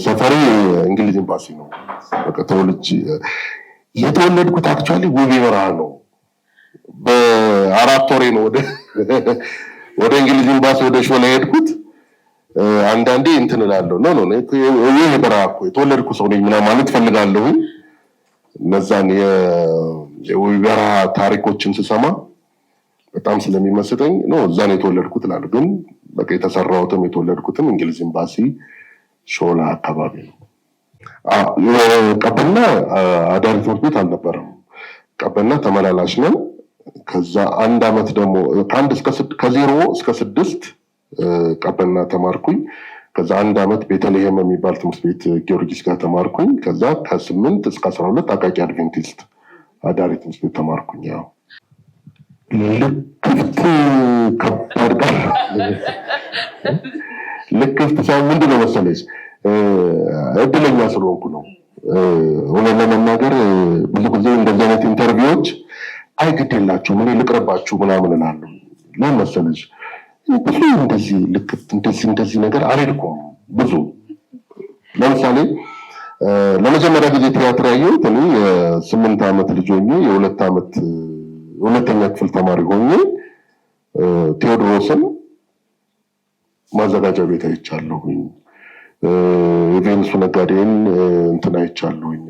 ሰፈሬ እንግሊዝ ኤምባሲ ነው። በቃ ተወልጄ የተወለድኩት አክቹአሊ ውቤ በረሃ ነው። በ4 ወሬ ነው ወደ እንግሊዝ ኤምባሲ ወደ ሾላ ሄድኩት። አንዳንዴ እንትን እላለሁ ኖ ውቤ በረሃ እኮ የተወለድኩ ሰው ነኝ ምናምን ማለት ፈልጋለሁ። እነዛን የውቤ በረሃ ታሪኮችን ስሰማ በጣም ስለሚመስጠኝ ነው እዛ ነው የተወለድኩት እላለሁ። ግን በቃ የተሰራሁትም የተወለድኩትም እንግሊዝ ኤምባሲ ሾላ አካባቢ ነው። ቀበና አዳሪ ትምህርት ቤት አልነበረም። ቀበና ተመላላሽ ነው። ከዛ 1 አመት ደግሞ ከ0 እስከ 6 ቀበና ተማርኩኝ። ከዛ 1 አመት ቤተልሔም የሚባል ትምህርት ቤት ጊዮርጊስ ጋር ተማርኩኝ። ከዛ ከ8 እስከ 12 አቃቂ አድቬንቲስት አዳሪ ትምህርት ቤት ተማርኩኝ። ያው ልክፍት ከባድ ጋር ልክፍት ሳይሆን ምንድን ነው መሰለሽ እድለኛ ስለሆንኩ ነው። እውነት ለመናገር ብዙ ጊዜ እንደዚህ አይነት ኢንተርቪዎች አይግድ የላቸውም እኔ ልቅርባችሁ ምናምን እላለሁ። ለምን መሰለሽ ብዙ እንደዚህ ነገር አልሄድኩም ብዙ። ለምሳሌ ለመጀመሪያ ጊዜ ቲያትር ያየሁት እኔ የ8 አመት ልጅ ሆኜ የ2 አመት ሁለተኛ ክፍል ተማሪ ሆኜ ቴዎድሮስን ማዘጋጃ ቤት አይቻለሁኝ። የቬንሱ ነጋዴን እንትን አይቻለሁኝ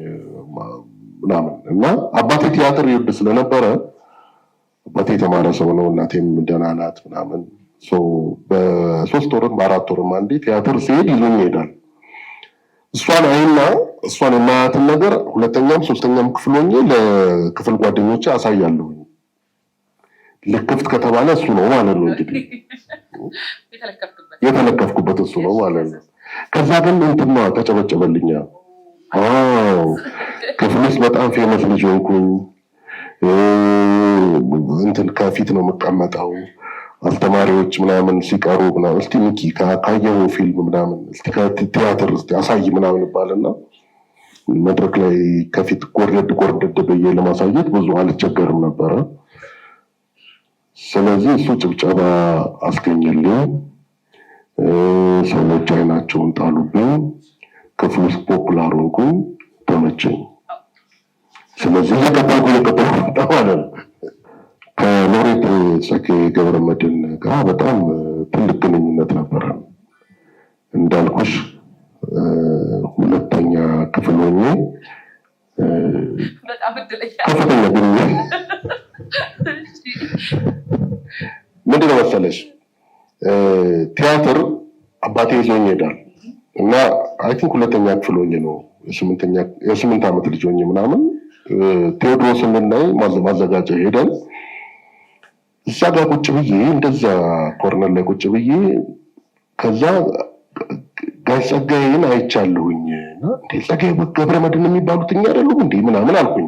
ምናምን እና አባቴ ቲያትር ይወድ ስለነበረ አባቴ የተማረ ሰው ነው፣ እናቴም ደህና ናት ምናምን። በ3 ወርም በ4 ወርም አንዴ ቲያትር ሲሄድ ይዞኝ ይሄዳል። እሷን የማያትን ነገር 2ኛም 3ኛም ክፍል ሆኜ ለክፍል ጓደኞቼ አሳያለሁኝ። ልክፍት ከተባለ እሱ ነው ማለት ነው እንግዲህ የተለከፍኩበት እሱ ነው ማለት ነው። ከዛ ግን እንትና ተጨበጨበልኛ። ክፍል ውስጥ በጣም ፌመስ ልጅ ሆንኩኝ። እንትን ከፊት ነው የምቀመጠው። አስተማሪዎች ምናምን ሲቀሩ ምናምን እስቲ ሚኪ ካየው ፊልም ምናምን እስቲ ከቲያትር እስቲ አሳይ ምናምን ይባልና መድረክ ላይ ከፊት ጎርደድ ብዬ ለማሳየት ብዙ አልቸገርም ነበረ። ስለዚህ እሱ ጭብጨባ አስገኘልኝ። ሰዎች አይናቸውን ጣሉብኝ። ክፍል ውስጥ ፖፑላር ሆንኩኝ፣ ተመቸኝ። ስለዚህ እየቀጠልኩ ማለት ነው። ከሎሬት ጸጋዬ ገብረመድህን ጋር በጣም ትልቅ ግንኙነት ነበረ። እንዳልኩሽ 2ኛ ክፍል ሆኜ ከፍተኛ ግንኙነት ምንድን ነው መሰለሽ ቲያትር አባቴ ይዞኝ ይሄዳል እና አይ ቲንክ 2ኛ ክፍል ሆኜ ነው የ8 አመት ልጅ ሆኜ ምናምን ቴዎድሮስን ልናይ ማዘጋጃ ሄደን እዛ ጋር ቁጭ ብዬ እንደዛ ኮርነር ላይ ቁጭ ብዬ ከዛ ጋሽ ጸጋዬን አይቻለሁኝ እና እንዴ ጸጋዬ ገብረመድህን የሚባሉት እኛ አይደሉም እንዴ ምናምን አልኩኝ።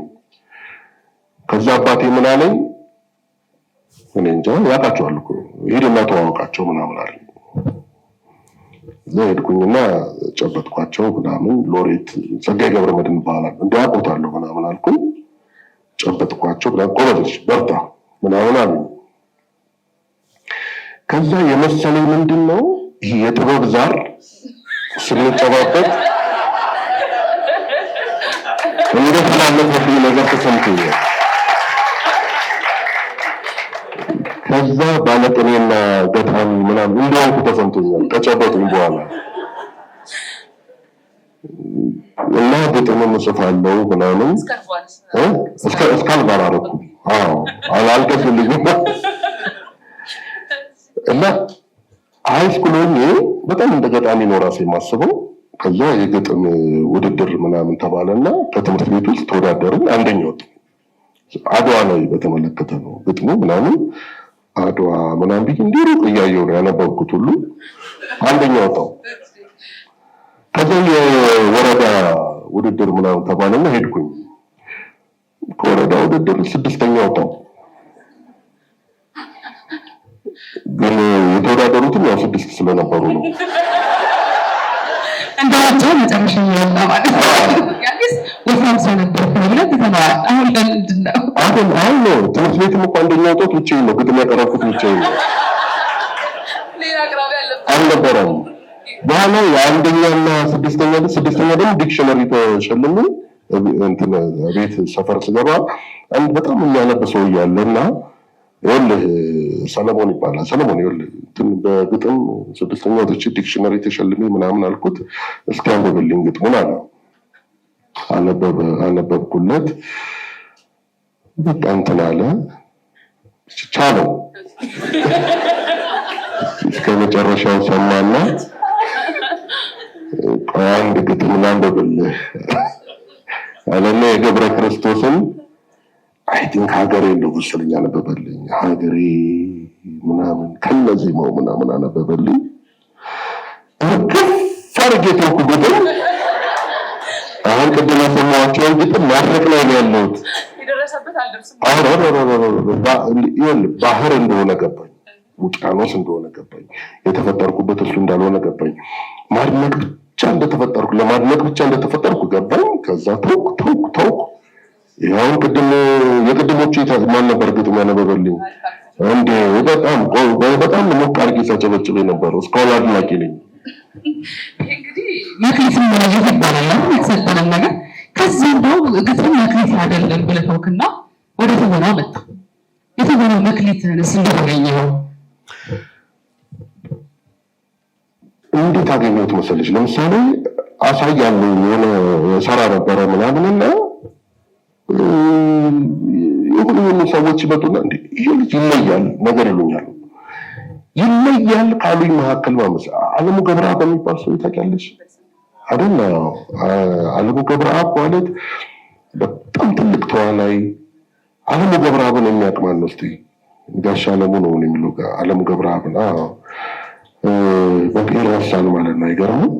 ከዛ አባቴ ምን አለኝ፣ እኔ እንጃ ያውቃቸዋል እኮ ሄደና ተዋወቃቸው ምናምን አለኝ። ሄድኩኝና ጨበጥኳቸው ምናምን። ሎሬት ጸጋዬ ገብረመድህን ይባላል እንዴ አውቆታለሁ ምናምን አልኩኝ። ጨበጥኳቸው ምናምን ጎበዝ በርታ ምናምን አሉኝ። ከዛ የመሰለኝ ምንድን ነው ይሄ የጥበብ ዛር ስንጨባበጥ እንደተላለፈብኝ ነገር ተሰምቶኛል። ከዛ ባለቅኔና ገጣሚ ምናምን እንደሆንኩ ተሰምቶኛል ከጨበጡኝ በኋላ እና ግጥምም እጽፋለሁ ምናምን እስካልባራረኩ አልገፉልኝም እና ሃይስኩል ሆኜ በጣም እንደ ገጣሚ ነው ራሴ የማስበው። ከዛ የግጥም ውድድር ምናምን ተባለና ከትምህርት ቤት ውስጥ ተወዳደርን። አንደኛ ወጣሁ። አድዋ ላይ በተመለከተ ነው ግጥሙ ምናምን አድዋ ምናምን ብዬ እንዲሩቅ እያየሁ ነው ያነበብኩት ሁሉ። አንደኛ ወጣሁ። ከዛ የወረዳ ውድድር ምናምን ተባለና ሄድኩኝ። ከወረዳ ውድድር 6ኛ ወጣሁ። ግን የተወዳደሩትም ያው 6 ስለነበሩ ነው። እንደዋቸው መጨረሻ ይወጣ ማለት ነው። ያንስ ወፍራም ሰው ነበር ማለት ተማራ። አሁን ለምንድን ነው አሁን ነው ትምህርት ቤትም እኮ አንደኛ ወጣት ብቻዬን ነው ግጥም ያቀረብኩት ብቻዬን ነው። ሌላ አቅራቢ አልነበረም። በኋላ የአንደኛና ስድስተኛ ደግሞ ዲክሽነሪ ተሸልሜ እንትን ቤት ሰፈር ስገባ አንድ በጣም የሚያነብ ሰው እያለና ይኸውልህ ሰለሞን ይባላል። ሰለሞን ይኸውልህ እንትን በግጥም ስድስተኛ ወጥቼ ዲክሽነሪ ተሸልሜ ምናምን አልኩት። እስኪ አንብብልኝ ግጥሙን አለ። አነበብኩለት። በቃ እንትን አለ ቻለው እስከ መጨረሻው ሰማና አንድ ግጥም ላንብብልህ አለና የገብረ ክርስቶስን አይ ቲንክ ሀገሬ እንደው መሰለኝ አነበበልኝ። ሀገሬ ምናምን ከነዚህማው ምናምን አነበበልኝ። ፈርጌ ተውኩ ግጥም። አሁን ቅድም የሰማኋቸውን ግጥም ማድረግ ላይ ነው ያለሁት። ባህር እንደሆነ ገባኝ፣ ውቅያኖስ እንደሆነ ገባኝ፣ የተፈጠርኩበት እሱ እንዳልሆነ ገባኝ። ማድነቅ ብቻ እንደተፈጠርኩ ለማድነቅ ብቻ እንደተፈጠርኩ ገባኝ። ከዛ ተውኩ። ይሄውን የቅድሞቹ ማን ነበር ግጥም ያነበበልኝ እንዴ? በጣም ሞቅ አድርጌ ሳጨበጭብ ነበር። እስካሁን አድናቂ ነኝ። እንግዲህ መክሊት መለየት ይባላል የተሰጠንን ነገር። ከዚህ እንደው ግጥም መክሊት አይደለም ብለህ ተውክና ወደ ትወና መጣ። የትወና መክሊትህንስ እንዴት አገኘኸው? እንዴት አገኘሁት መሰለሽ? ለምሳሌ አሳያለሁ የሆነ ሰራ ነበረ ምናምንና የሆኑ ሰዎች ይመጡና እንዴ ይሄ ልጅ ይለያል ነገር ይሉኛል። ይለያል ካሉኝ መካከል ማለት አለሙ ገብረአብ በሚባል ሰው ታውቂያለሽ አይደል? አለሙ ገብረአብ ማለት በጣም ትልቅ ተዋናይ። አለሙ ገብረአብን የሚያውቅ ማን ነው እስቲ? ጋሽ አለሙ ነው የሚለው አለሙ ገብረአብን። በቃ ይረሳል ማለት ነው። አይገርምም?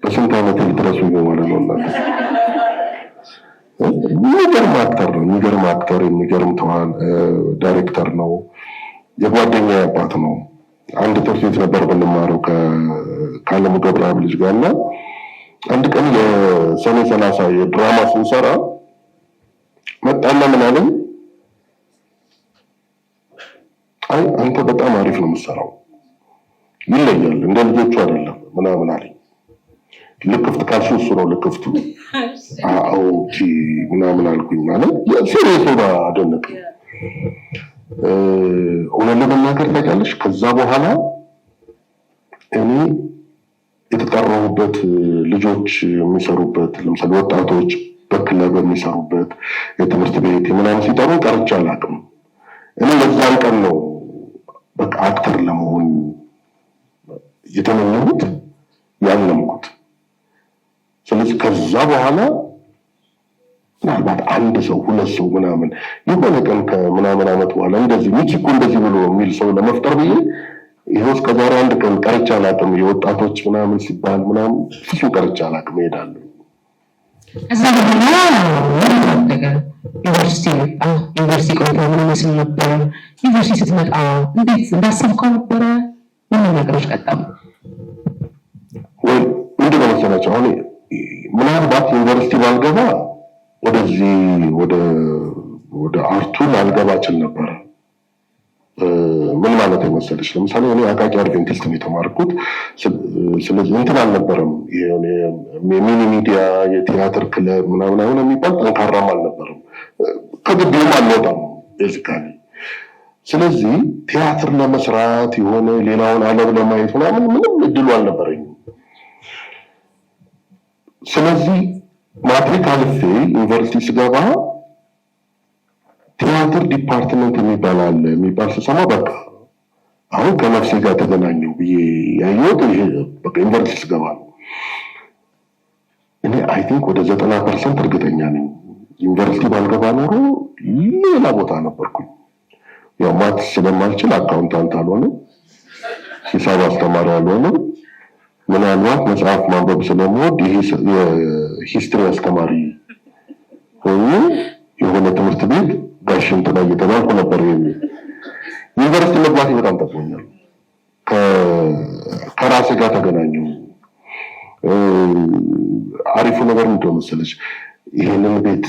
በስንት ዓመት ልትረሱኝ ነው ማለት ነው እናንተ። የሚገርም አክተር፣ የሚገርም ዳይሬክተር ነው። የጓደኛ አባት ነው። አንድ ትምህርት ቤት ነበር ብንማረው ከአለሙ ገብረአብ ልጅ ጋር እና አንድ ቀን የሰኔ 30 የድራማ ስንሰራ መጣና ምን አለኝ፣ አይ አንተ በጣም አሪፍ ነው የምትሰራው፣ ይለያል፣ እንደ ልጆቹ አይደለም ምናምን አለኝ። ልክፍት ካልሽው እሱ ነው ልክፍቱ። ኦኬ ምናምን አልኩኝ። ማለት ሲሪየስ ነው አደነቀኝ። እውነት ለመናገር ታውቂያለሽ፣ ከዛ በኋላ እኔ የተጠራሁበት ልጆች የሚሰሩበት ለምሳሌ ወጣቶች በክለብ የሚሰሩበት የትምህርት ቤት ምናምን ሲጠሩ ቀርቼ አላውቅም። እኔ በዛን ቀን ነው በቃ አክተር ለመሆን የተመኘሁት ያለምኩት። ስለዚህ ከዛ በኋላ ምናልባት አንድ ሰው ሁለት ሰው ምናምን የሆነ ቀን ከምናምን ዓመት በኋላ እንደዚህ ሚኪኮ እንደዚህ ብሎ የሚል ሰው ለመፍጠር ብዬ ይኸው እስከ ዛሬ አንድ ቀን ቀርቼ አላውቅም። የወጣቶች ምናምን ሲባል ምናምን ፍጹም ቀርቼ አላውቅም። እሄዳለሁ። እዛ በኋላ ዩኒቨርሲቲ ቆይታ ምን ይመስል ነበር? ዩኒቨርሲቲ ስትመጣ እንዴት እንዳሰብከው ነበረ? ምን ነገሮች ቀጠሉ? ወይ ምንድን ነው መሰላቸው አሁን ምናልባት ዩኒቨርሲቲ ባልገባ ወደዚህ ወደ አርቱ ላልገባ እችል ነበረ። ምን ማለት መሰለሽ? ለምሳሌ እኔ አቃቂ አድቬንቲስት ነው የተማርኩት። ስለዚህ እንትን አልነበረም፣ የሚኒ ሚዲያ የቲያትር ክለብ ምናምን የሚባል ጠንካራም አልነበረም። ከግቢውም አልወጣም ቤዚካሊ። ስለዚህ ቲያትር ለመስራት የሆነ ሌላውን ዓለም ለማየት ምናምን ምንም እድሉ አልነበረኝም። ስለዚህ ማትሪክ አልፌ ዩኒቨርሲቲ ስገባ ቲያትር ዲፓርትመንት የሚባል ስሰማ በቃ አሁን ከነፍሴ ጋር ተገናኘው ብዬ ያየሁት ይሄ በቃ ዩኒቨርሲቲ ስገባ ነው። እኔ አይ ቲንክ ወደ 90% እርግጠኛ ነኝ ዩኒቨርሲቲ ባልገባ ኖሮ ሌላ ቦታ ነበርኩኝ። ያው ማትስ ስለማልችል አካውንታንት አልሆነም፣ ሂሳብ አስተማሪ አልሆነም። ምናልባት መጽሐፍ ማንበብ ስለምወድ ይሄ የሂስትሪ አስተማሪ ሆኜ የሆነ ትምህርት ቤት ጋሽ እንትና እየተባልኩ ነበር። ዩኒቨርሲቲ መግባቴ በጣም ጠቅሞኛል። ከራሴ ጋር ተገናኘሁ። አሪፉ ነገር ምንድን ነው መሰለሽ? ይሄንን ቤት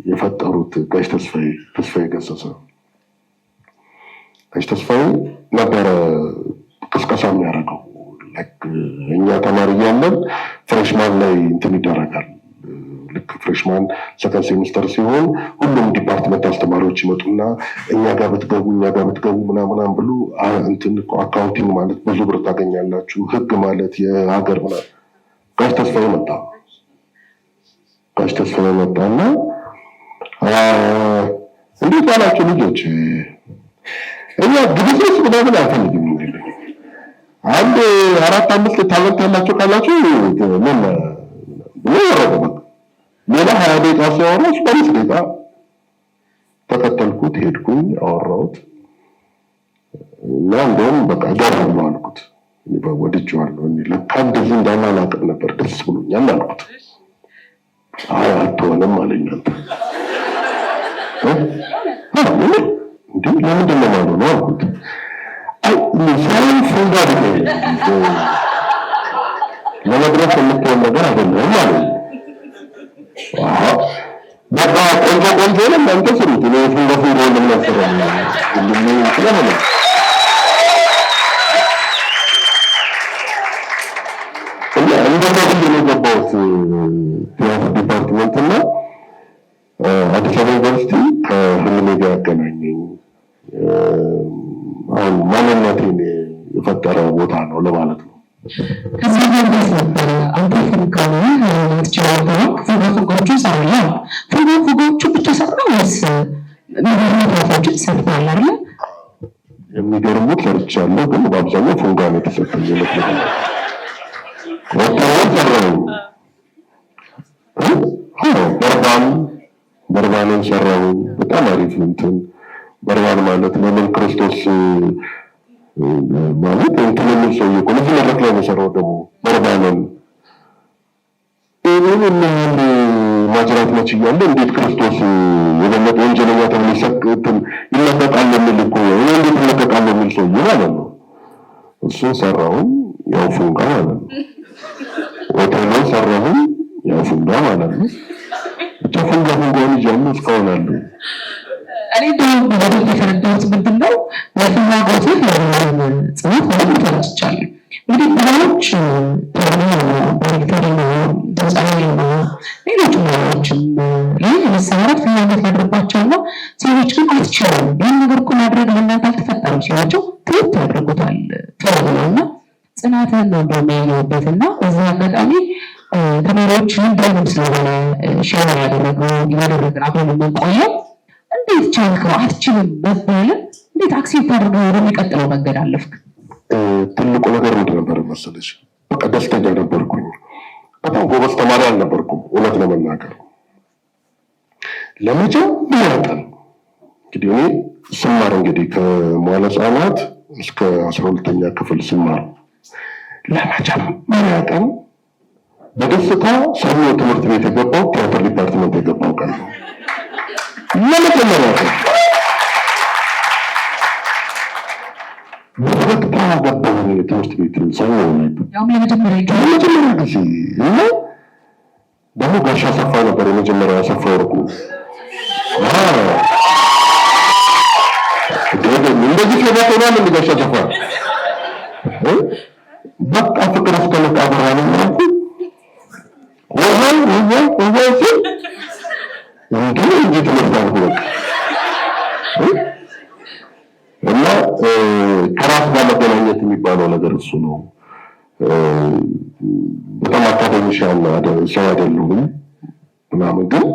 የፈጠሩት ጋሽ ተስፋዬ ገሰሰ። ጋሽ ተስፋዬ ነበረ ቅስቀሳ የሚያደርገው እኛ ተማሪ እያለን ፍሬሽማን ላይ እንትን ይደረጋል። ልክ ፍሬሽማን ሰከንድ ሴሚስተር ሲሆን ሁሉም ዲፓርትመንት አስተማሪዎች ይመጡና እኛ ጋር ብትገቡ ምናምን ብሉ እንትን አካውንቲንግ ማለት ብዙ ብር ታገኛላችሁ፣ ህግ ማለት የሀገር ምናምን። ጋሽ ተስፋዬ መጣና እንዴት ባላችሁ ልጆች እኛ ግብጽ ምናምን አልፈልግም አንድ 4-5 ታለንት ያላቸው ካላችሁ ምን ነው ሌላ 20 ደቂቃ ሲያወራ 5 ደቂቃ ተከተልኩት፣ ሄድኩኝ፣ አወራሁት እና እንደውም በቃ ገርም ነው አልኩት። ወድጄዋለሁ ለካ እንደዚህ እንዳላላቅም ነበር ደስ ብሎኛል አልኩት። አይ አትሆንም አለኝ። እንዴ ለምንድን ነው ማለት ነው አልኩት። አይ ለምን ፈንዳ ለመድረስ የምትሆን ነገር አይደለም ማለት ነው። በቃ ቆንጆ ነው እናንተ ስሩት። እኔ ፈንዳ ነው ለማሰራው እንደምን ስለሆነ እንደዚህ ነው የገባሁት ቲያትር ዲፓርትመንት እና አዲስ አበባ ዩኒቨርሲቲ ከህልሜ ጋር ያገናኘኝ አሁን ማንነቴን የፈጠረው ቦታ ነው ለማለት ነው። ከዚህ ጋር ነበር አንተ ፍንካው ትችላለህ። ፍንካዎቹ ሰራላ ፍንካዎቹ ብቻ ሰራው ወይስ ምንድነው ሰርተሃል አይደል? የሚገርሙት ሰርቻለሁ፣ ግን በአብዛኛው ፉንጋ ነው የተሰጠኝ። በርባንን ሰራው። በጣም አሪፍ እንትን በርባን ማለት ለምን ክርስቶስ ማለት እንትን ምን ሰው እኮ ለዚህ መድረክ ላይ ነው ደግሞ በርባንን እና ማጅራት መች እያለ እንዴት ክርስቶስ የበለጠ ወንጀለኛ ተብሎ ይሰቅትን ይለቀቃል የሚል እኮ እንዴት ይለቀቃል የሚል ሰው ማለት ነው። እሱን ሰራውን ያው ፉንጋ ማለት ነው። ሆቴሉን ሰራሁን ያው ፉንጋ ማለት ነው። ብቻ ፉንጋ ይጃሉ እስካሁን አሉ። እኔ ደግሞ በደንብ የተረዳሁት ምንድነው ለፍላጎት ጽሁፍ ሁሉ ተረድቻለሁ። እንግዲህ ብዙዎች ሌሎች ሙያዎችም ላይ መሰማራት ፍላጎት ያድርባቸውና ሰዎች ግን አትችሉም ይህን ነገር እኮ ማድረግ ለእናንተ አልተፈጠረም ሲሏቸው ትምህርት ያደርጉታል ተብለውና ጽናትህን ነው እንደሚያየውበትና በዚህ አጋጣሚ ተማሪዎች ምንድነው ስለሆነ ሼር ያደረገው እያደረግን አብረን የምንቆየው እንዴት ቻልከው አትችልም መባል እንዴት አክሴፕት አድርገው ወደሚቀጥለው መንገድ አለፍክ? ትልቁ ነገር ምንድን ነበር መሰለሽ? በቃ ደስተኛ ነበርኩኝ። በጣም ጎበዝ ተማሪ አልነበርኩም እውነት ለመናገር። ለመጀመሪያ ቀን እንግዲህ እኔ ስማር እንግዲህ ከመዋዕለ ሕፃናት እስከ 12ኛ ክፍል ስማር ለመጀመሪያ ቀን በደስታ ሰኞ ትምህርት ቤት የገባው ቲያትር ዲፓርትመንት የገባው ቀን ነው። ለመጀመሪያ ቀን በፈገግታ ገባሁ ትምህርት ቤት ሰኞ ነው። ያው ለመጀመሪያ ጊዜ እና ደግሞ ጋሻ ሰፋ ነበር የመጀመሪያ ሰፋ ወርቁ እንደዚህ ከበተናል እንደጋሻ ሰፋ በቃ ፍቅር እስከ መቃብር ነው ማለት እንዴት ትምህርት ነው እና ከራስ ጋር መገናኘት የሚባለው ነገር እሱ ነው። በጣም አካዳሚሻል ሰው አይደለሁም ምናምን፣ ግን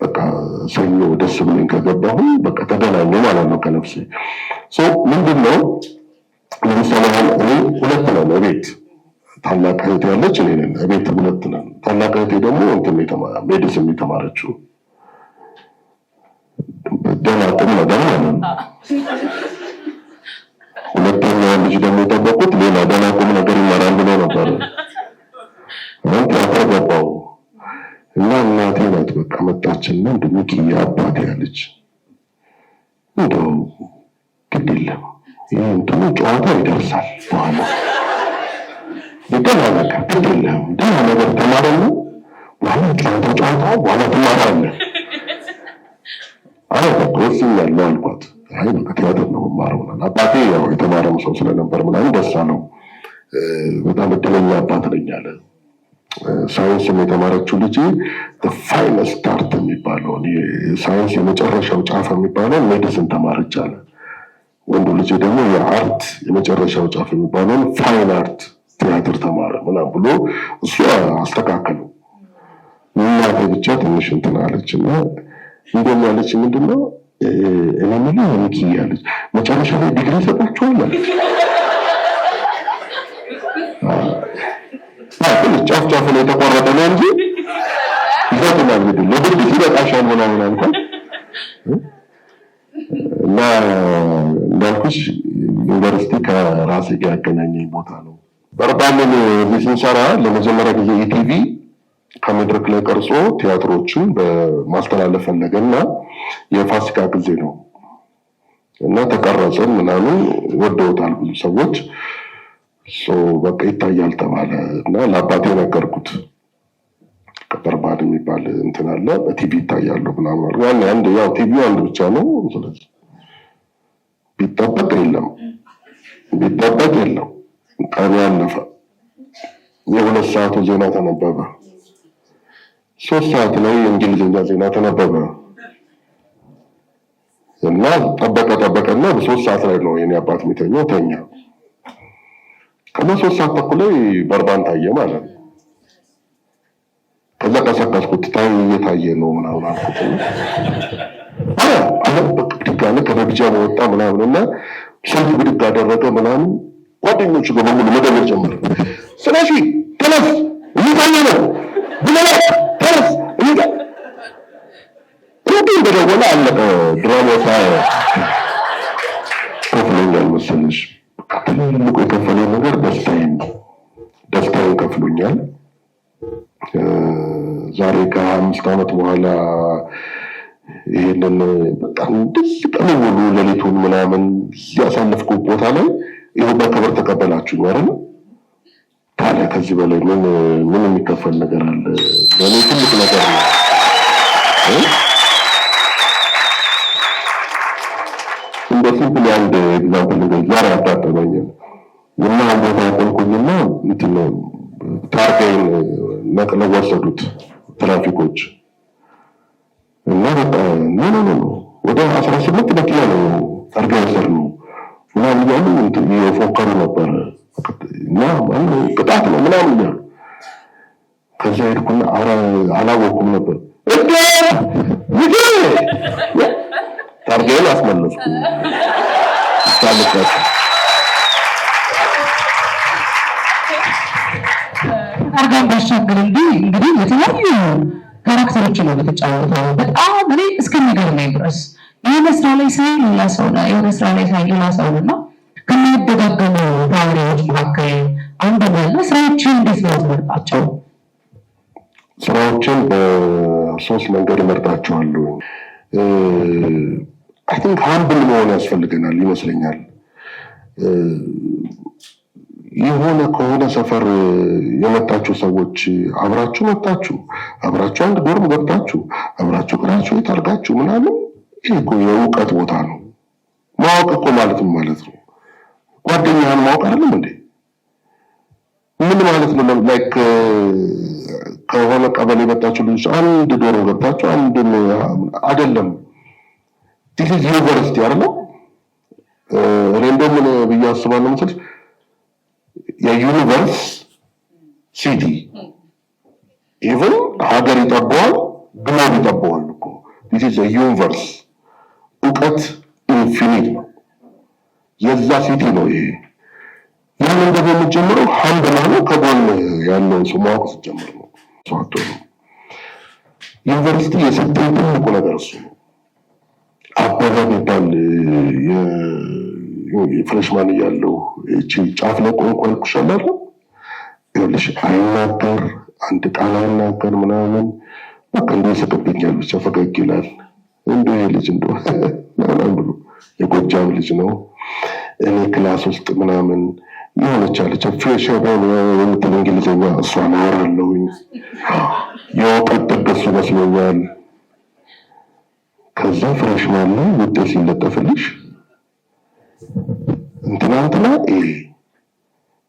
በቃ ሰኞ ደስ ብሎኝ ከገባሁ በቃ ተገናኘ ማለት ነው ከነፍሴ። ምንድነው ለምሳሌ እኔ ሁለት ነን እቤት፣ ታላቅ እህቴ ያለች እኔ ነን እቤት ሁለት ነን። ታላቅ እህቴ ደግሞ እንትን ሜዲሲን የተማረችው ደህና ቁም ነገር ማለት ነው። ሁለተኛው ልጅ ደግሞ የጠበቁት ሌላ ደህና ቁም ነገር ይማራል ብሎ ነበር። ቲያትር ገባሁ እና እናቴ ናት በቃ መጣችና እንደሚኪ አባቴ ያለች እንደው ግድ የለም ይህ እንትኑ ጨዋታ ይደርሳል በኋላ ደህና ነገር ግድ የለም ደህና ነገር ተማረና በኋላ ጨዋታ በኋላ ትማራለህ ወስኛለሁ አልኳት። አይ በቃ ቲያትር ነው የምማረው። አባቴ ያው የተማረም ሰው ስለነበር ምናምን ደስ አለው። በጣም እድለኛ አባት ነኝ አለ። ሳይንስን የተማረችው ልጅ ፋይነስት አርት የሚባለውን ሳይንስ የመጨረሻው ጫፍ የሚባለውን ሜዲሲን ተማረች አለ። ወንዱ ልጅ ደግሞ የአርት የመጨረሻው ጫፍ የሚባለውን ፋይን አርት ቲያትር ተማረ ምናምን ብሎ እሱ አስተካከሉ። እናቴ ብቻ ትንሽ እንትን አለች እና እንደም ያለች ምንድነው እኔ ምን ነው ያለች መጨረሻ ላይ ዲግሪ ሰጣችኋል አለች። ጫፍ ላይ የተቆረጠ ነው እንጂ ይዘቱናል እንግዲህ ለብርድ ሲበቃሻል ምናምን አልኳት እና እንዳልኩሽ ዩኒቨርሲቲ ከራሴ ጋር ያገናኘኝ ቦታ ነው። በርባንን እዚህ ስንሰራ ለመጀመሪያ ጊዜ ኢቲቪ ከመድረክ ላይ ቀርጾ ቲያትሮችን በማስተላለፍ ፈለገና የፋሲካ ጊዜ ነው እና ተቀረጸን ምናምን ወደውታል ብዙ ሰዎች በቃ ይታያል ተባለ እና ለአባቴ ነገርኩት። በርባን የሚባል እንትን አለ በቲቪ ይታያሉ ምናምን አንድ ያው ቲቪ አንድ ብቻ ነው። ስለዚህ ቢጠበቅ የለም ቀኑ አለፈ። የ2 ሰዓቱ ዜና ተነበበ። 3 ሰዓት ላይ የእንግሊዝኛ ዜና ተነበበ እና ጠበቀና በ3 ሰዓት ላይ ነው የኔ አባት የሚተኛው ተኛ። ከዛ 3 ሰዓት ተኩል ላይ በርባን ታየ ማለት ነው። ከዛ ቀሰቀስኩት እየታየ ነው ምናምን አልኩት። ድጋሜ ከመግጃ ወጣ ምናምን እና ስልክ ብድግ አደረገ ምናምን ጓደኞቹ ጋር በሙሉ መደወል ጀመረ። ስለዚህ ተነስ እየታየ ነው ብለህ ተነስ ሩቢን በደወለ አለቀ። ድራማው ከፍሎኛል መሰለሽ። ትልቁ የከፈለኝ ነገር ደስታዬን ከፍሎኛል። ዛሬ ከ5 ዓመት በኋላ ይሄንን በጣም ደስ ቀን ሙሉ ሌሊቱን ምናምን ያሳለፍኩ ቦታ ላይ ይሄ በክብር ተቀበላችሁ አይደል? ታዲያ ከዚህ በላይ ምን የሚከፈል ነገር አለ? ለኔ ትልቅ ነገር ነው። እንደዚህ አንድ ኤግዛምፕል ነው ዛሬ አጣጣመኝ እና ቦታ ቆንኩኝና እንትን ታርጌን ነቅለው ወሰዱት ትራፊኮች እና በቃ ነው ወደ 18 መኪና ነው ታርጋ ወሰድነው ምናምን ያሉ እንትን የፎከሩ ነበር እና ቅጣት ነው ምናምን ያሉ። ከዛ ሄድኩና አላወኩም ነበር ታርጋዬን አስመለስኩ። ታርጋን ባሻገር እንግዲህ የተለያዩ ካራክተሮች ነው የተጫወተው። በጣም እኔ እስከሚገርመኝ ድረስ የሆነ ስራ ላይ ሳይ ሌላ ሰው ነው፣ የሆነ ስራ ላይ ሳይ ሌላ ሰው ነው እና ከሚደጋገሙ ባህሪዎች መካከል አንዱ ነው። ስራዎችን እንዴት ነው ትመርጣቸው? ስራዎችን በ3 መንገድ እመርጣቸዋለሁ። አይ ቲንክ ሀምብል መሆን ያስፈልገናል ይመስለኛል። የሆነ ከሆነ ሰፈር የመጣችሁ ሰዎች አብራችሁ መጣችሁ፣ አብራችሁ አንድ ዶርም ገብታችሁ፣ አብራችሁ ቅራችሁ የታርጋችሁ ምናምን ይሄ እኮ የእውቀት ቦታ ነው። ማወቅ እኮ ማለት ነው ጓደኛህን ማወቅ አይደለም እንዴ? ምን ማለት ነው? ላይክ ከሆነ ቀበሌ የመጣችሁ ልጆች አንድ ዶርም ገብታችሁ አንድ አይደለም። ዲስ ኢዝ ዩኒቨርሲቲ አይደለም። ሬንዶም ብዬ አስባለሁ መሰለሽ የዩኒቨርስ ሲቲ ኢቭን ሀገር ይጠባዋል፣ ግሎብ ይጠባዋል እኮ ዲስ ኢዝ ዩኒቨርስ። እውቀት ኢንፊኒት ነው። የዛ ሲቲ ነው ይሄ። ያንን ደግሞ የምትጀምረው ሀምብል ነው። ከጎን ያለውን ሰው ማወቅ ስትጀምር ነው። ዩኒቨርሲቲ የሰጠኝ ትልቁ ነገር እሱ ነው። አበበ የሚባል ፍሬሽማን እያለሁ እቺ ጫፍ ላይ ቆንቆልኩሻል አይደል? ይኸውልሽ አይናገር አንድ ቃል አይናገር ምናምን በቃ እንደ ይስቅብኛል፣ ብቻ ፈገግ ይላል። እንደ ይሄ ልጅ እንደው ምናምን ብሎ የጎጃም ልጅ ነው። እኔ ክላስ ውስጥ ምናምን የሆነች አለች ፍሬሽ የምትል እንግሊዝኛ እሷን አወራለሁኝ። የእውቀት ጥግ እሱ መስሎኛል። ከዛ ፍሬሽማን ላይ ውጤት ሲለጠፍልሽ እንትና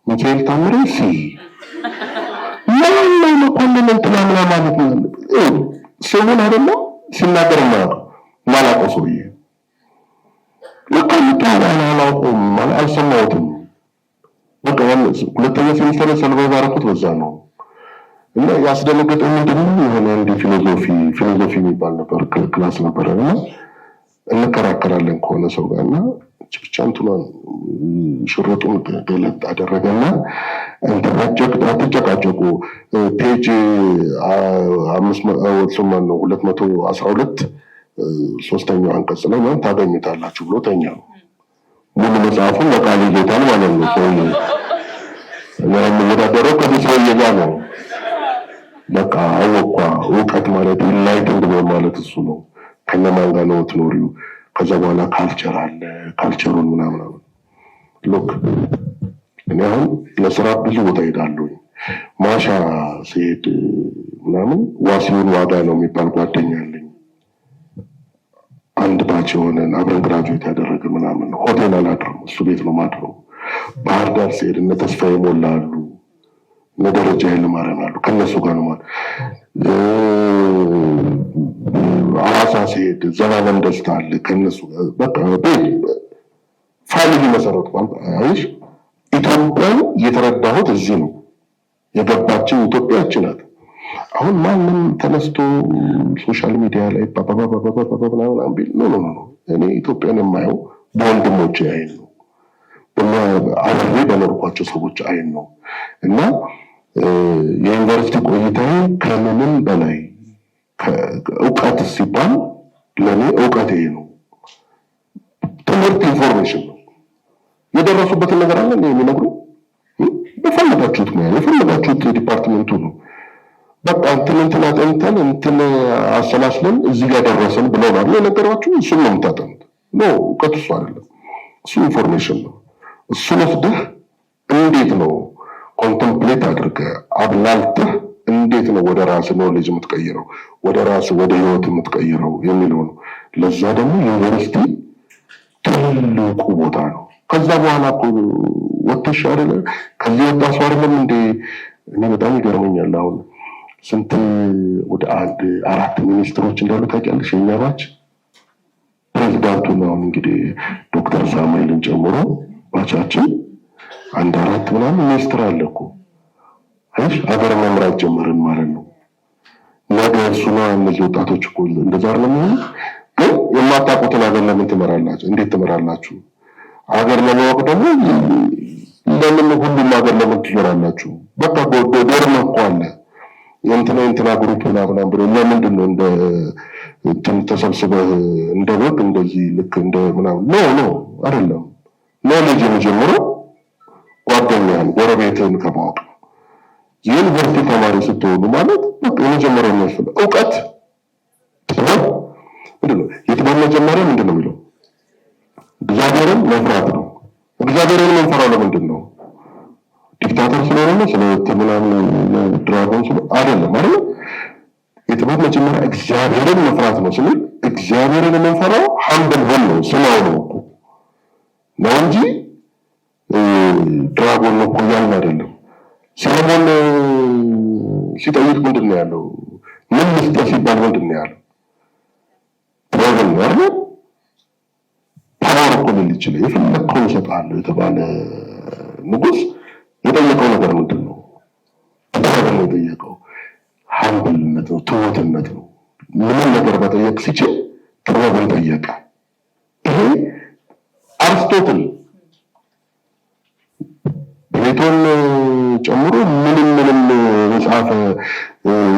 ሚካኤል ታምሬ ላይ መኮንን እንትናምና ማለት ነው ስሙን አይደለም ሲናገር ማላውቀው ሰውዬ አላውቀውም ማለት አልሰማሁትም። በቃ ሁለተኛ ሴሚስተር ሰልቫይቭ አደረኩት በዛ ነው። እና ያስደነገጠኝ ምንድነው የሆነ አንድ ፊሎዞፊ የሚባል ነበር ክላስ ነበረና እንከራከራለን ከሆነ ሰው ጋርና ብቻ እንትኗን ሽርጡን ገለጥ አደረገና አትጨቃጨቁ ፔጅ 212 ሶስተኛው አንቀጽ ላይ ማለት ታገኙታላችሁ ብሎ ተኛ። ሙሉ መጽሐፉን ለቃል ይዞታል ማለት ነው። ሰውዬ እኔ የምወዳደረው ከዚህ ሰውዬ ጋር ነው። በቃ አወኳ እውቀት ማለት ኢንላይትንድ ማለት እሱ ነው። ከነማን ጋር ነው ትኖሪው? ከዛ በኋላ ካልቸር አለ ካልቸሩን ምናምን ሎክ እኔ አሁን ለስራ ብዙ ቦታ ሄዳለሁ። ማሻ ሲሄድ ምናምን ዋሲውን ዋጋ ነው የሚባል ጓደኛ አለኝ። አንድ ባች የሆነን አብረን ግራጁዌት ያደረገ ምናምን ሆቴል አላድርም እሱ ቤት ነው ማድረው። ባህር ዳር ሲሄድ እነ ተስፋ ይሞላሉ እነ ደረጃ ይልማረን አሉ ከነሱ ጋር ነው ማለት ሐዋሳ ሲሄድ ዘላለም ደስታ አለ ከነሱ በቃ ፋሚሊ መሰረት አይሽ ኢትዮጵያን የተረዳሁት እዚህ ነው። የገባችን ኢትዮጵያችን ናት። አሁን ማንም ተነስቶ ሶሻል ሚዲያ ላይ ምናምን ቢል ኖ እኔ ኢትዮጵያን የማየው በወንድሞቼ አይን ነው። አብሬ በኖርኳቸው ሰዎች አይን ነው እና የዩኒቨርሲቲ ቆይታዬ ከምንም በላይ እውቀት ሲባል ለኔ እውቀት ይሄ ነው። ትምህርት ኢንፎርሜሽን ነው። የደረሱበትን ነገር አለ የሚነግሩ በፈለጋችሁት ነው የፈለጋችሁት ዲፓርትመንቱ ነው። በቃ እንትን አጠንተን እንትን አሰላስለን እዚህ ጋር ደረሰን ብለው ነው የነገሯችሁ። እሱን ነው የምታጠኑት። ኖ እውቀት እሱ አይደለም፣ እሱ ኢንፎርሜሽን ነው። እሱን ወስደህ እንዴት ነው ኮንተምፕሌት አድርገህ አብላልተህ እንዴት ነው ወደ ራስ ኖሌጅ የምትቀይረው ወደ ራስ ወደ ህይወት የምትቀይረው የሚለው ነው። ለዛ ደግሞ ዩኒቨርሲቲ ትልቁ ቦታ ነው። ከዛ በኋላ እኮ ወጥተሽ አይደለ ከዚህ ወጣ ሰው አይደለም እንዴ? እኔ በጣም ይገርመኛል። አሁን ስንት ወደ 4 ሚኒስትሮች እንዳሉ ታውቂያለሽ? የኛ ባች ፕሬዝዳንቱ ነው እንግዲህ ዶክተር ሳሙኤልን ጨምሮ ባቻችን 4 ምናምን ሚኒስትር አለ እኮ አይሽ ሀገር መምራት ጀመርን ማለት ነው። ነገ እሱና እነዚህ ወጣቶች እኮ እንደዛ አይደለም የሚሆኑት። ግን የማታውቁትን ሀገር ለምን ትመራላችሁ? እንዴት ትመራላችሁ? ሀገር ለማወቅ ደግሞ ለምን ሁሉም ሀገር ለምን ትዞራላችሁ? በቃ ዶርም እኮ አለ የእንትና ግሩፕ ምናምን ብሎ ለምንድን ነው እንደ ተሰብስበህ እንደ በግ እንደዚህ ልክ እንደ ምናምን ኖ አይደለም። ኖሌጅ የሚጀምረው ጓደኛህን ጎረቤትህን ከማወቅ ነው። የዩኒቨርሲቲ ተማሪ ስትሆኑ ማለት በቃ የመጀመሪያው የሚያስፈልግ እውቀት ጥበብ ምንድን ነው? የጥበብ መጀመሪያ ምንድን ነው የሚለው እግዚአብሔርን መፍራት ነው። እግዚአብሔርን የምንፈራው ለምንድን ነው? ዲክታተር ስለሆነ ነው? ስለ ምናምን ድራጎን አይደለም አይደል? የጥበብ መጀመሪያ እግዚአብሔርን መፍራት ነው ስንል እግዚአብሔርን የምንፈራው ሀምብል ሆን ነው ስናው ነው እንጂ ድራጎን ነው እኮ ያልን አይደለም። ሰለሞን ሲጠይቅ ምንድን ነው ያለው? ምን ልስጠህ ሲባል ምንድን ነው ያለው? ጥበብን ነው አይደል? ፓወር እኮ ሊል ይችላል። የፈለግከውን እሰጥሃለሁ የተባለ ንጉሥ የጠየቀው ነገር ምንድን ነው? ጥበብን ነው የጠየቀው። ሀምብልነት ነው፣ ትሁትነት ነው። ምንም ነገር መጠየቅ ሲችል ጥበብን ጠየቀ። ይሄ አርስቶትል ፕሌቶን ጨምሮ ምንም የጻፈ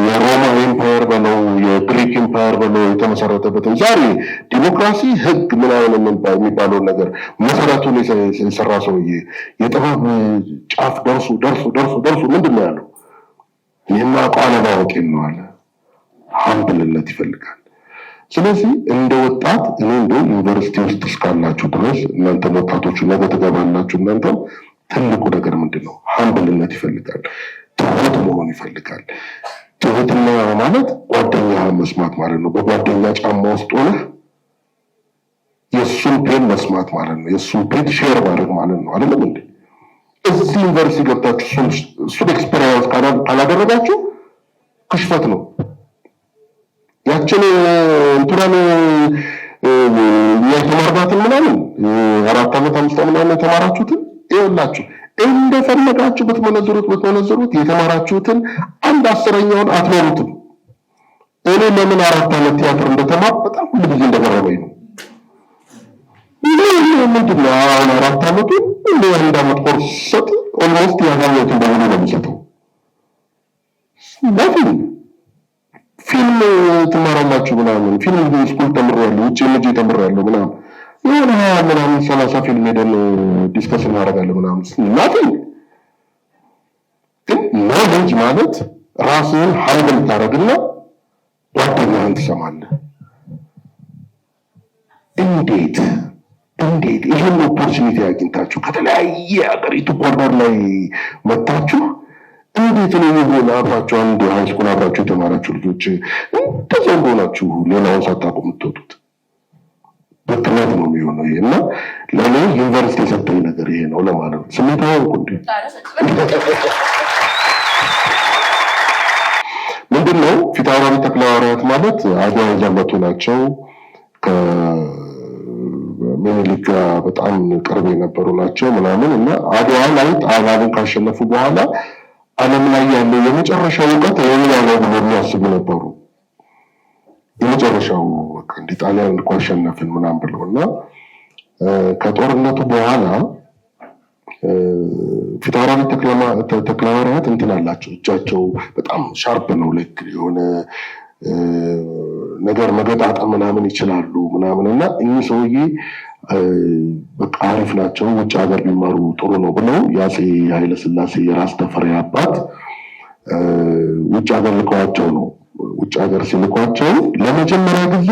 የሮማ ኤምፓየር በለው የግሪክ ኤምፓየር በለው የተመሰረተበትን ዛሬ ዲሞክራሲ ህግ ምናምን የሚባለውን ነገር መሰረቱን የሰራ ሰውዬ የጥበብ ጫፍ ደርሱ ምንድን ነው ያለው? ይህማ ቃለ ማወቅ ነው አለ። ሀምብልነት ይፈልጋል። ስለዚህ እንደ ወጣት እኔ እንደው ዩኒቨርሲቲ ውስጥ እስካላችሁ ድረስ እናንተም ወጣቶቹ ነገ ትገባላችሁ። እናንተም ትልቁ ነገር ምንድን ነው? ሀምብልነት ይፈልጋል። ትሁት መሆን ይፈልጋል። ትሁትና ማለት ጓደኛህን መስማት ማለት ነው። በጓደኛ ጫማ ውስጥ ሆነህ የእሱን ፔን መስማት ማለት ነው። የእሱን ፔን ሼር ማድረግ ማለት ነው። አይደለም እንዴ? እዚህ ዩኒቨርሲቲ ገብታችሁ እሱን ኤክስፔሪየንስ ካላደረጋችሁ ክሽፈት ነው። ያችን እንትራን የተማርባትን ምናምን 4 ዓመት 5 ዓመት ምናምን የተማራችሁትን ይኸውላችሁ እንደፈለጋችሁ ብትመነዝሩት የተማራችሁትን 1/10ኛውን አትኖሩትም። እኔ ለምን 4 ዓመት ቲያትር እንደተማር በጣም ሁሉ ጊዜ እንደገረመኝ ነው። ምንድን ነው አሁን 4 ዓመቱን እንደ 1 ዓመት ኮርስ ሰጥ ኦልሞስት ያገኘሁትን በሙሉ ነው የሚሰጠው። ፊልም ትማራላችሁ ምናምን ፊልም ስኩል ተምሬያለሁ፣ ውጭ ልጅ ተምሬያለሁ ምናምን የሆነ ምናምን 30 ፊልም ሄደን ዲስከስ እናደርጋለን ምናምን ናቲንግ። ግን ኖሌጅ ማለት ራስህን ሀይል ታደርግና ጓደኛህን ትሰማለህ። እንዴት ይህን ኦፖርቹኒቲ አግኝታችሁ ከተለያየ ሀገሪቱ ኮርነር ላይ መጣችሁ እንዴት ነው የሆነ አብራችሁ አንድ ሃይስኩል አብራችሁ የተማራችሁ ልጆች እንደዛ እንደሆናችሁ ሌላውን ሳታውቁ የምትወጡት? በትናት ነው የሚሆነው ይሄ። እና ለእኔ ዩኒቨርሲቲ የሰጠኝ ነገር ይሄ ነው ለማለት ነው። ስሜታዊ ሆንኩ እንዴ? ምንድነው ፊታውራሪ ተክለሐዋርያት ማለት አድዋ የዘመቱ ናቸው። ከምኒልክ ጋር በጣም ቅርብ የነበሩ ናቸው ምናምን እና አድዋ ላይ ጣሊያንን ካሸነፉ በኋላ ዓለም ላይ ያለው የመጨረሻው እውቀት የኛ ነው ብሎ የሚያስቡ ነበሩ። የመጨረሻው በቃ እንደ ጣሊያን እኮ አሸነፍን ምናምን ብለው እና ከጦርነቱ በኋላ ፊታውራሪ ተክለሐዋርያት እንትን አላቸው፣ እጃቸው በጣም ሻርፕ ነው። ልክ የሆነ ነገር መገጣጠም ምናምን ይችላሉ ምናምን እና እኚህ ሰውዬ በቃ አሪፍ ናቸው፣ ውጭ ሀገር ቢማሩ ጥሩ ነው ብለው የአፄ ኃይለ ሥላሴ የራስ ተፈሪ አባት ውጭ ሀገር ልከዋቸው ነው። ውጭ ሀገር ሲልኳቸው ለመጀመሪያ ጊዜ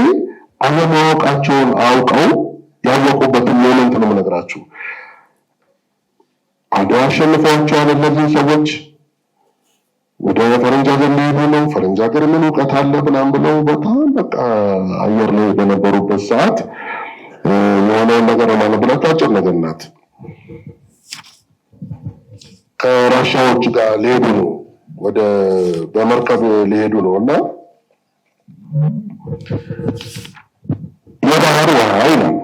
አለማወቃቸውን አውቀው ያወቁበትን ሞመንት ነው የምነግራችሁ። አድዋ አሸንፈዋቸዋል። እነዚህ ሰዎች ወደ ፈረንጅ ሀገር ሊሄዱ ነው። ፈረንጅ ሀገር ምን እውቀት አለ ምናምን ብለው በጣም በቃ አየር ላይ በነበሩበት ሰዓት የሆነውን ነገር ማለት ብላችሁ አጭር ነገር ናት። ከራሻዎች ጋር ሊሄዱ ነው፣ ወደ በመርከብ ሊሄዱ ነው እና የባህር ውሃ ይላል።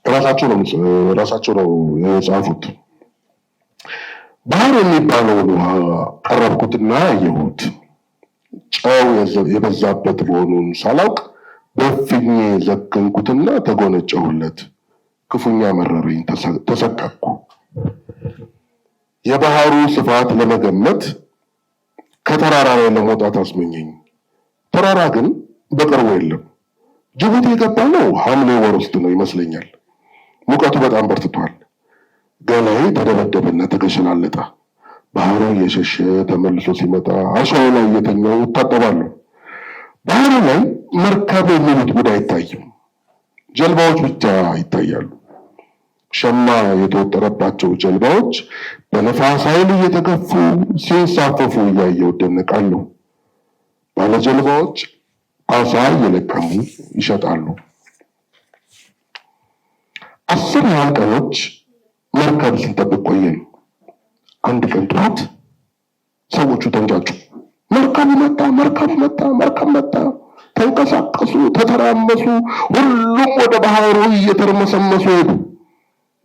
ራሳቸው ነው የጻፉት። ባህር የሚባለውን ውሃ ቀረብኩትና አየሁት። ጨው የበዛበት መሆኑን ሳላውቅ በፍኜ ዘከንኩትና ተጎነጨሁለት። ክፉኛ መረረኝ፣ ተሰቀቅኩ። የባህሩ ስፋት ለመገመት ከተራራ ላይ ለመውጣት አስመኘኝ። ተራራ ግን በቅርቡ የለም። ጅቡቲ የገባ ነው ሐምሌ ወር ውስጥ ነው ይመስለኛል። ሙቀቱ በጣም በርትቷል። ገላዬ ተደበደበና ተገሸላለጠ። ባህሩ እየሸሸ ተመልሶ ሲመጣ አሸዋው ላይ እየተኛው እታጠባለሁ። ባህሩ ላይ መርከብ የሚሉት ጉዳይ አይታይም። ጀልባዎች ብቻ ይታያሉ። ሸማ የተወጠረባቸው ጀልባዎች በነፋስ ኃይል እየተገፉ ሲንሳፈፉ እያየሁ እደነቃለሁ። ባለጀልባዎች አሳ እየለቀሙ ይሸጣሉ። 10 ያህል ቀኖች መርከብ ስንጠብቅ ቆየን። አንድ ቀን ጠዋት ሰዎቹ ተንጫጩ። መርከብ መጣ። ተንቀሳቀሱ፣ ተተራመሱ። ሁሉም ወደ ባህሩ እየተርመሰመሱ ሄዱ።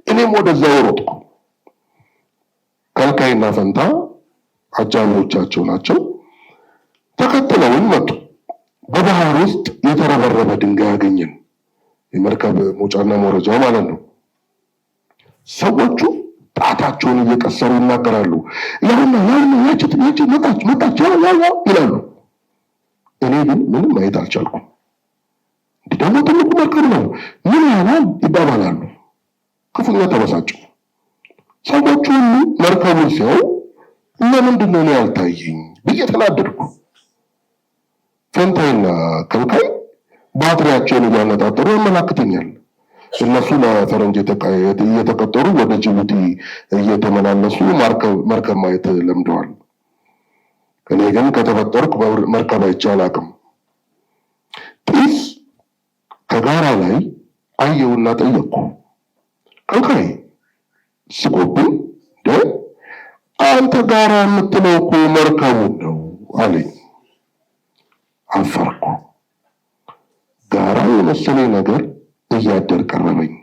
እኔም ወደዛው ሮጥኩ። ከልካይና ፈንታ አጃቢዎቻቸው ናቸው። ተከትለውን መጡ። በባህር ውስጥ የተረበረበ ድንጋይ አገኘን። የመርከብ መውጫና መውረጃው ማለት ነው። ሰዎቹ ጣታቸውን እየቀሰሩ ይናገራሉ። ያቺ መጣች ይላሉ። እኔ ግን ምንም ማየት አልቻልኩም። እንዲህ ደግሞ ትልቁ መርከብ ነው፣ ምን ያህል ይባባላሉ። ክፉኛ ተበሳጩ። ሰዎቹ ሁሉ መርከቡን ሲያዩ ለምንድን ነው ያልታየኝ ብዬ ተናደድኩ። ፈንታይና ከልካይ ባትሪያቸውን እያነጣጠሩ ያመላክተኛል። እነሱ ለፈረንጅ እየተቀጠሩ ወደ ጅቡቲ እየተመላለሱ መርከብ ማየት ለምደዋል። እኔ ግን ከተፈጠርኩ መርከብ አይቼ አላውቅም። ጢስ ከጋራ ላይ አየውና ጠየቅኩ። ከልካይ ስቆብኝ አንተ ጋራ የምትለው እኮ መርከቡን ነው አለኝ። አፈርኩ። ጋራ የመሰለኝ ነገር እያደር ቀረበኝ።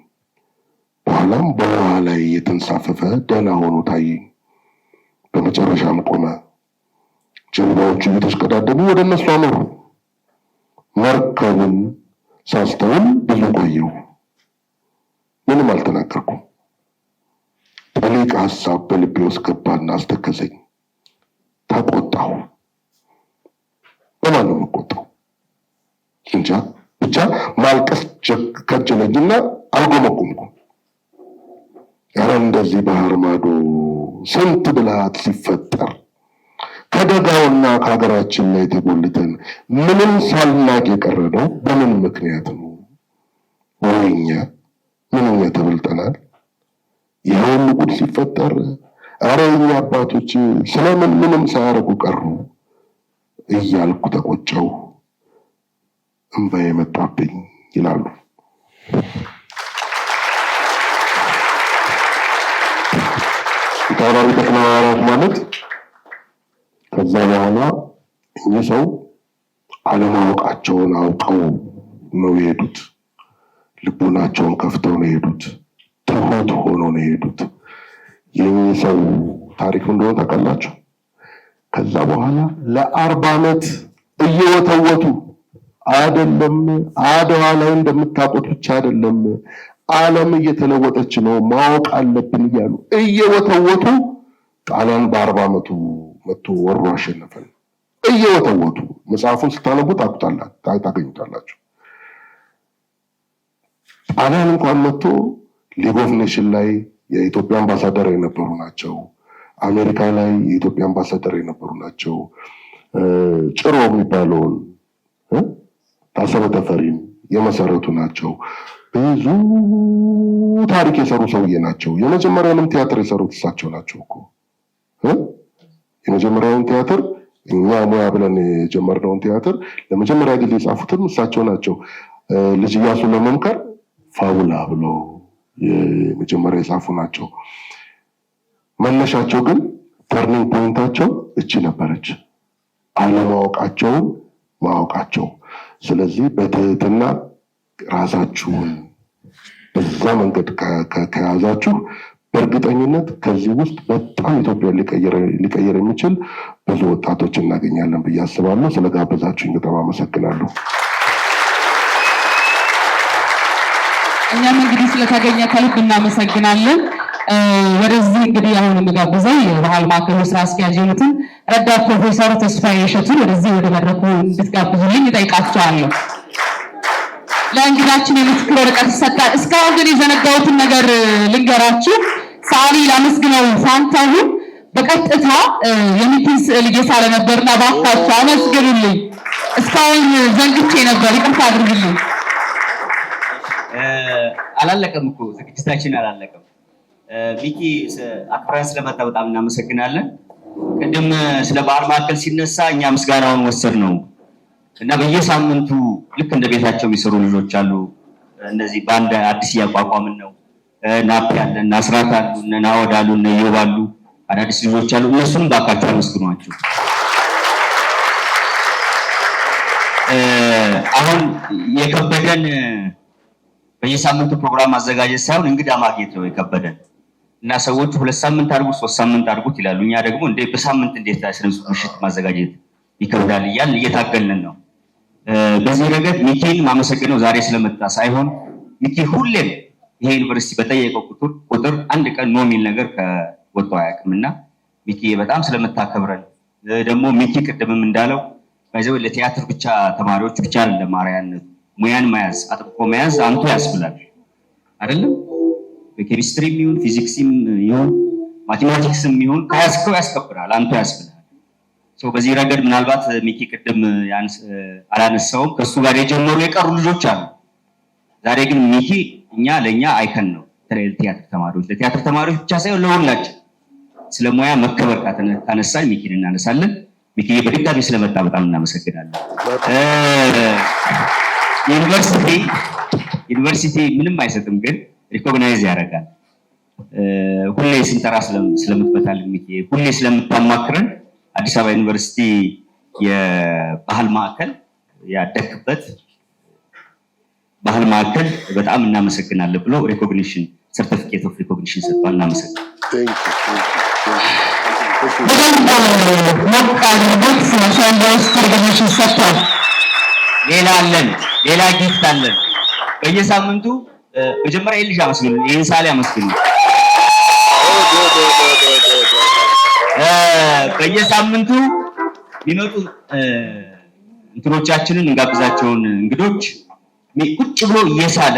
በኋላም በውሃ ላይ የተንሳፈፈ ደህና ሆኖ ታየኝ። በመጨረሻም ቆመ። ጀልባዎቹ እየተሽቀዳደሙ ወደ እነሱ አመሩ። መርከቡን ሳስተውል ብዙ ቆየሁ። ምንም አልተናገርኩም። ጠሊቅ ሀሳብ በልቤ ውስጥ ገባና አስተከዘኝ። ተቆጣሁ። በማን ነው የምቆጣው? እንጃ። ብቻ ማልቀስ ከጀለኝና አልጎመጎምኩም። ኧረ እንደዚህ ባህር ማዶ ስንት ብልሃት ሲፈጠር ከደጋውና ከሀገራችን ላይ ተጎልተን ምንም ሳልናቅ የቀረነው በምን ምክንያት ነው? ወይኛ ምንኛ ተበልጠናል። ይህ ሁሉ ጉድ ሲፈጠር ኧረ የኛ አባቶች ስለምን ምንም ሳያደርጉ ቀሩ እያልኩ ተቆጨው። እንባዬ መጣብኝ ይላሉ። ታላሪ ተክለሐዋርያት ማለት ከዛ በኋላ እኚህ ሰው አለማወቃቸውን አውቀው ነው የሄዱት። ልቡናቸውን ከፍተው ነው የሄዱት። ትሁት ሆኖ ነው የሄዱት። የእኚህ ሰው ታሪክ እንደሆነ ታውቃላችሁ። ከዛ በኋላ ለ40 ዓመት እየወተወቱ አይደለም አድዋ ላይ እንደምታውቁት ብቻ አይደለም ዓለም እየተለወጠች ነው ማወቅ አለብን እያሉ እየወተወቱ ጣሊያን በ40 ዓመቱ መጥቶ ወሮ አሸነፈን። እየወተወቱ መጽሐፉን ስታነቡ ታገኙታላችሁ። ጣሊያን እንኳን መጥቶ ሊግ ኦፍ ኔሽን ላይ የኢትዮጵያ አምባሳደር የነበሩ ናቸው። አሜሪካ ላይ የኢትዮጵያ አምባሳደር የነበሩ ናቸው። ጭሮ የሚባለውን ታሰበ ተፈሪን የመሰረቱ ናቸው። ብዙ ታሪክ የሰሩ ሰውዬ ናቸው። የመጀመሪያውንም ቲያትር የሰሩት እሳቸው ናቸው እኮ። የመጀመሪያውን ቲያትር እኛ ሙያ ብለን የጀመርነውን ቲያትር ለመጀመሪያ ጊዜ የጻፉትም እሳቸው ናቸው። ልጅ ኢያሱን ለመምከር ፋቡላ ብለው የመጀመሪያ የጻፉ ናቸው። መነሻቸው ግን ተርኒንግ ፖይንታቸው እቺ ነበረች፣ አለማወቃቸውን ማወቃቸው። ስለዚህ በትህትና ራሳችሁን በዛ መንገድ ከያዛችሁ በእርግጠኝነት ከዚህ ውስጥ በጣም ኢትዮጵያ ሊቀየር የሚችል ብዙ ወጣቶች እናገኛለን ብዬ አስባለሁ። ስለጋበዛችሁኝ በጣም አመሰግናለሁ። እኛም እንግዲህ ስለተገኘ ከልብ እናመሰግናለን። ወደዚህ እንግዲህ አሁን የምጋብዘው የባህል ማዕከሉ ስራ አስኪያጅ የሆኑትን ረዳት ፕሮፌሰር ተስፋዬ እሸቱን ወደዚህ ወደ መድረኩ እንድትጋብዙልኝ እጠይቃቸዋለሁ። ለእንግዳችን የምስክር ወረቀት ይሰጣል። እስካሁን ግን የዘነጋሁትን ነገር ልንገራችሁ። ሰዓሊ ላመስግነው ፋንታሁን በቀጥታ የሚኪን ስዕል እየሳለ ነበርና እባካችሁ አመስግኑልኝ። እስካሁን ዘንግቼ ነበር፣ ይቅርታ አድርጉልኝ። አላለቀም እኮ ዝግጅታችን አላለቀም። ሚኪ አክብረን ስለመጣ በጣም እናመሰግናለን። ቅድም ስለ ባህል ማዕከል ሲነሳ እኛ ምስጋናውን ወሰድ ነው እና በየሳምንቱ ልክ እንደ ቤታቸው የሚሰሩ ልጆች አሉ። እነዚህ በአንድ አዲስ እያቋቋምን ነው። ናፕ ያለ እና አስራት አሉ፣ እነ ናወድ አሉ፣ እነ ዮብ አሉ፣ አዳዲስ ልጆች አሉ። እነሱንም ባካችሁ አመስግኗቸው። አሁን የከበደን በየሳምንቱ ፕሮግራም ማዘጋጀት ሳይሆን እንግዳ ማግኘት ነው የከበደን እና ሰዎቹ 2 ሳምንት አድርጉት 3 ሳምንት አድርጉት ይላሉ። እኛ ደግሞ በሳምንት እንዴት ስለዚህ ምሽት ማዘጋጀት ይከብዳል እያልን እየታገልን ነው። በዚህ ረገድ ሚኪን ማመሰግነው ዛሬ ስለመጣ ሳይሆን ሚኪ ሁሌም ይሄ ዩኒቨርሲቲ በጠየቀው ቁጥር አንድ ቀን ኖ የሚል ነገር ከወጣው አያውቅምና ሚኪ በጣም ስለምታከብረን ደግሞ ሚኪ ቅድምም እንዳለው ባይዘው ለቲያትር ብቻ ተማሪዎች ብቻ አይደለም አርአያነቱ ሙያን መያዝ አጥብቆ መያዝ አንቱ ያስብላል አይደለም። በኬሚስትሪም ይሁን ፊዚክስም ይሁን ማቴማቲክስም ይሁን ካያስከው ያስከብራል፣ አንቱ ያስብላል። በዚህ ረገድ ምናልባት ሚኪ ቅድም አላነሳውም ከሱ ጋር የጀመሩ የቀሩ ልጆች አሉ። ዛሬ ግን ሚኪ ለኛ አይከን ነው። ለቲያትር ተማሪዎች ለቲያትር ተማሪዎች ብቻ ሳይሆን ለሁላችን ስለ ሙያ መከበር ካነሳን ሚኪን እናነሳለን። ሚኪ በድጋሚ ስለመጣ በጣም እናመሰግናለን። ዩኒቨርሲቲ ምንም አይሰጥም፣ ግን ሪኮግናይዝ ያደርጋል። ሁሌ ስንጠራ ስለምትመታልን ሚካኤል ሁሌ ስለምታማክረን አዲስ አበባ ዩኒቨርሲቲ የባህል ማዕከል ያደክበት ባህል ማዕከል በጣም እናመሰግናለን ብሎ ሪኮግኒሽን ሰርቲፊኬት ኦፍ ሪኮግኒሽን ሰጥቷል። እናመሰግናለን። ሌላ ጊፍት አለን። በየሳምንቱ መጀመሪያ የልጅ አመስግኑ፣ ይህን ሳሌ አመስግኑ። በየሳምንቱ ቢመጡ እንትኖቻችንን እንጋብዛቸውን እንግዶች ቁጭ ብሎ እየሳለ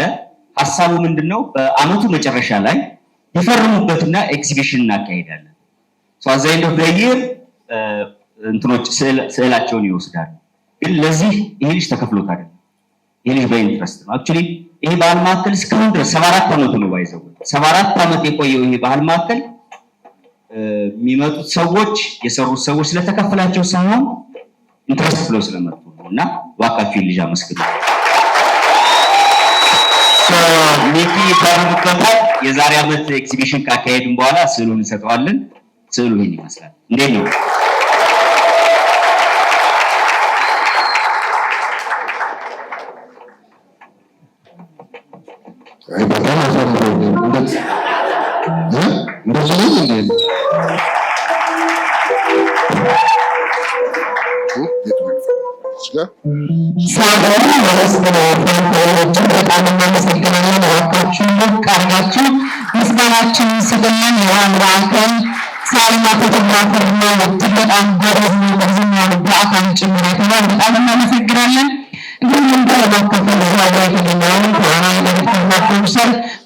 ሐሳቡ ምንድነው በአመቱ መጨረሻ ላይ ይፈርሙበትና ኤግዚቢሽን እናካሄዳለን። አዛይንዶ በየር እንትኖች ስዕላቸውን ይወስዳሉ። ግን ለዚህ ይሄ ልጅ ተከፍሎት አይደለም። ይሄ ልጅ በኢንትረስት ነው። አክቹሊ ይሄ ባህል ማዕከል እስካሁን ድረስ 74 ዓመት ነው ባይዘው 74 ዓመት የቆየው ይሄ ባህል ማዕከል የሚመጡት ሰዎች የሰሩት ሰዎች ስለተከፈላቸው ሳይሆን ኢንትረስት ፍሎ ስለመጡ ነውና ዋካፊ ልጅ አመስግኑ። ሚኪ ታርሙከታል። የዛሬ ዓመት ኤግዚቢሽን ካካሄድን በኋላ ስዕሉን እንሰጠዋለን። ስዕሉ ይሄን ይመስላል። እንዴት ነው?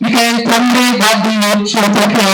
ሚካኤል ታምሬ ጓደኞች ተከታተሉ።